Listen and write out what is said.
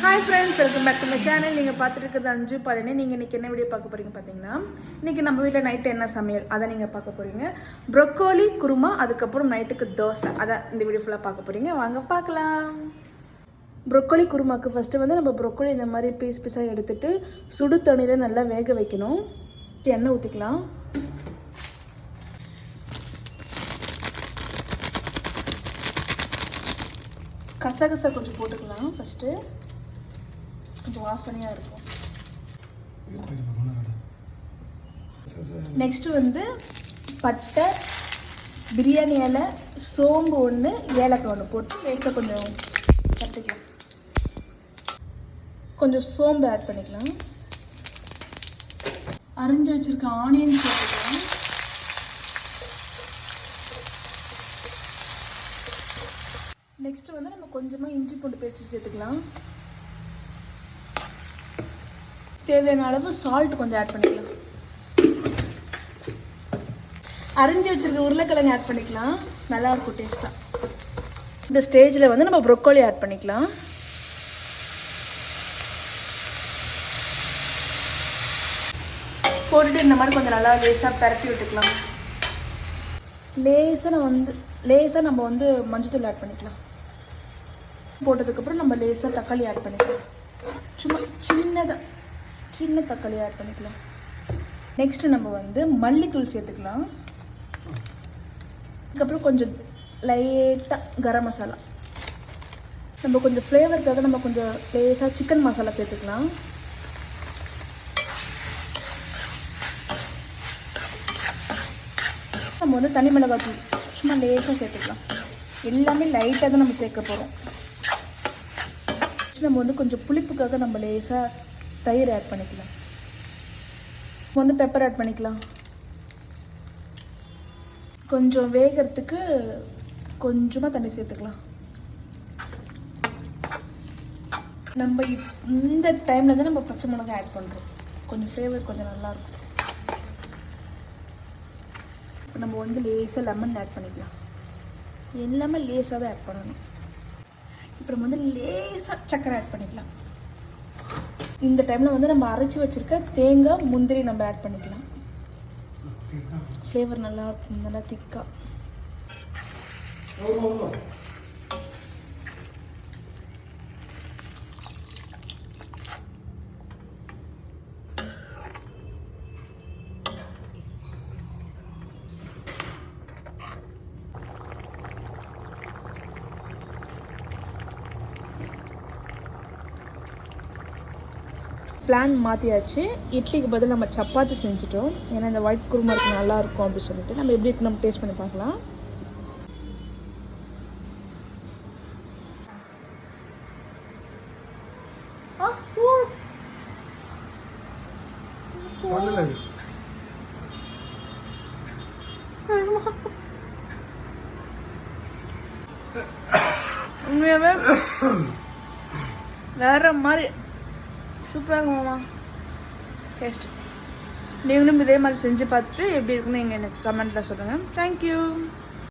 Hi friends, welcome back to my channel. நீங்கள் பார்த்துட்டு அஞ்சு பாருங்க. நீங்கள் இன்றைக்கி என்ன வீடியோ பார்க்க போகிறீங்க பார்த்தீங்கன்னா, இன்றைக்கி நம்ம வீட்டில் நைட்டு என்ன சமையல் அதை நீங்கள் பார்க்க போகிறீங்க. ப்ரொக்கோலி குருமா, அதுக்கப்புறம் நைட்டுக்கு தோசை, அதை இந்த வீடியோ ஃபுல்லாக பார்க்க போகிறீங்க. வாங்க பார்க்கலாம். ப்ரொக்கோலி குருமாவுக்கு ஃபஸ்ட்டு வந்து நம்ம ப்ரொக்கோலி இந்த மாதிரி பீஸ் பீஸாக எடுத்துகிட்டு சுடு தண்ணியில் நல்லா வேக வைக்கணும். எண்ணெய் ஊற்றிக்கலாம். கசகசா கொஞ்சம் போட்டுக்கலாம். ஃபஸ்ட்டு கொஞ்சம் வாசனையாக இருக்கும். நெக்ஸ்ட்டு வந்து பட்டை, பிரியாணி இலை, சோம்பு ஒன்று, ஏலக்காய் ஒன்று போட்டு லேசாக கொஞ்சம் தட்டிக்கலாம். கொஞ்சம் சோம்பு ஆட் பண்ணிக்கலாம். அரிஞ்சு வச்சுருக்க ஆனியன் போட்டுக்கலாம். நெக்ஸ்ட்டு வந்து நம்ம கொஞ்சமாக இஞ்சி பூண்டு பேஸ்ட் சேர்த்துக்கலாம். தேவையான அளவு சால்ட் கொஞ்சம் ஆட் பண்ணிக்கலாம். அரிஞ்சு வச்சுருக்க உருளைக்கிழங்கு ஆட் பண்ணிக்கலாம். நல்லாயிருக்கும் டேஸ்ட்டாக. இந்த ஸ்டேஜில் வந்து நம்ம ப்ரொக்கோலி ஆட் பண்ணிக்கலாம். போட்டுட்டு இந்த மாதிரி கொஞ்சம் நல்லா லேசாக பரட்டி விட்டுக்கலாம். லேசாக நம்ம வந்து மஞ்சத்தூள் ஆட் பண்ணிக்கலாம். போட்டதுக்கப்புறம் நம்ம லேசாக தக்காளி ஆட் பண்ணிக்கலாம். சும்மா சின்ன தக்காளி ஆட் பண்ணிக்கலாம். நெக்ஸ்ட்டு நம்ம வந்து மல்லித்தூள் சேர்த்துக்கலாம். அதுக்கப்புறம் கொஞ்சம் லைட்டாக கரம் மசாலா. நம்ம கொஞ்சம் ஃப்ளேவருக்காக நம்ம கொஞ்சம் லேசாக சிக்கன் மசாலா சேர்த்துக்கலாம். நம்ம வந்து தனி மிளகாத்தூள் சும்மா லேசாக சேர்த்துக்கலாம். எல்லாமே லைட்டாக தான் நம்ம சேர்க்க போகிறோம். நம்ம வந்து கொஞ்சம் புளிப்புக்காக நம்ம லேசாக தயிர் ஆட் பண்ணிக்கலாம். நம்ம வந்து பெப்பர் ஆட் பண்ணிக்கலாம். கொஞ்சம் வேகிறதுக்கு கொஞ்சமாக தண்ணி சேர்த்துக்கலாம். நம்ம இந்த டைமில் தான் நம்ம பச்சை மிளகாய் ஆட் பண்ணுறோம். கொஞ்சம் ஃப்ளேவர் கொஞ்சம் நல்லாயிருக்கும். இப்போ நம்ம வந்து லேசாக லெமன் ஆட் பண்ணிக்கலாம். எல்லாமே லேசாக தான் ஆட் பண்ணணும். இப்போ நம்ம வந்து லேசாக சக்கரை ஆட் பண்ணிக்கலாம். இந்த டைமில் வந்து நம்ம அரைச்சி வச்சுருக்க தேங்காய், முந்திரி நம்ம ஆட் பண்ணிக்கலாம். ஃப்ளேவர் நல்லா இருக்கும், நல்லா திக்காக. பிளான் மாற்றியாச்சு. இட்லிக்கு பதில் நம்ம சப்பாத்தி செஞ்சுட்டோம். ஏன்னா இந்த ஒயிட் குருமா இருக்கு நல்லாயிருக்கும் அப்படின்னு சொல்லிட்டு நம்ம எப்படி இருக்கு நம்ம டேஸ்ட் பண்ணி பார்க்கலாம். உண்மையாகவே வேற மாதிரி சூப்பராக இருக்கும் மாமா டேஸ்ட்டு. நீங்களும் இதே மாதிரி செஞ்சு பார்த்துட்டு எப்படி இருக்குன்னு எனக்கு கமெண்ட்டில் சொல்லுங்கள். தேங்க்யூ.